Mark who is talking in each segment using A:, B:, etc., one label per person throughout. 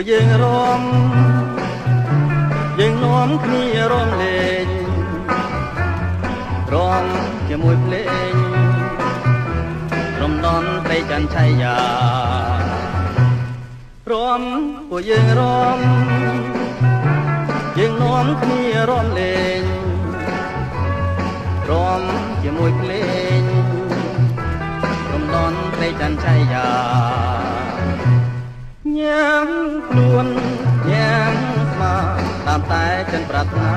A: ពួកយើងរាំយើងនាំគ្នារាំលេងរាំជាមួយភ្លេងរំដំត្រីចន្ទឆៃយ៉ារាំពួកយើងរាំយើងនាំគ្នារាំលេងរាំជាមួយភ្លេងរំដំត្រីចន្ទឆៃយ៉ាញ៉ាំខ្លួនញ៉ាំស្មាតាមតែចិនប្រាថ្នា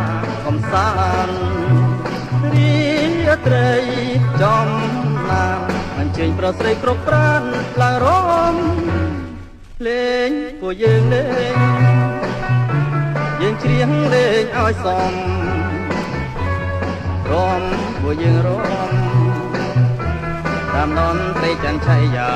A: កំសាន្តរីត្រីចំណាំអញ្ជើញប្រុសស្រីគ្រប់ប្រានឡើងរំលេងពួកយើងលេងយើងច្រៀងលេងឲ្យសមរំពួកយើងរំតាមនំត្រីចន្ទឆៃយ៉ា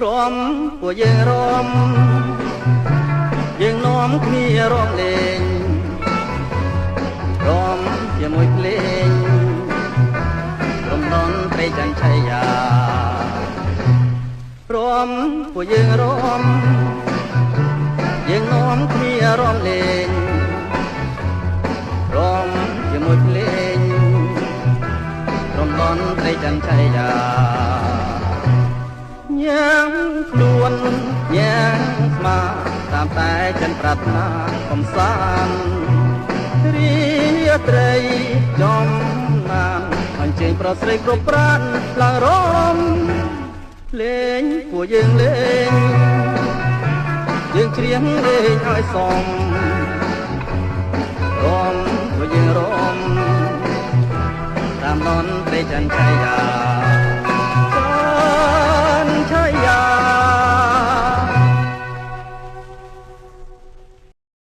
A: រាំពួកយើងរាំយើងនាំគ្នារាំលេងរាំជាមួយភ្លេងរំដំត្រីចន្ទឆៃយ៉ារាំពួកយើងរាំយើងនាំគ្នារាំលេងរាំជាមួយភ្លេងរំដំត្រីចន្ទឆៃយ៉ាញ៉ាំខ្លួនញ៉ាំស្មាតាមតែចិនប្រាថ្នាកំសាន្តរីត្រីចំណានអញ្ជើញប្រុសស្រីគ្រប់ប្រានឡើងរំលេងពួកយើងលេងយើងច្រៀងលេងឲ្យសមរំពួកយើងរំតាមនំត្រីចន្ទឆៃយ៉ា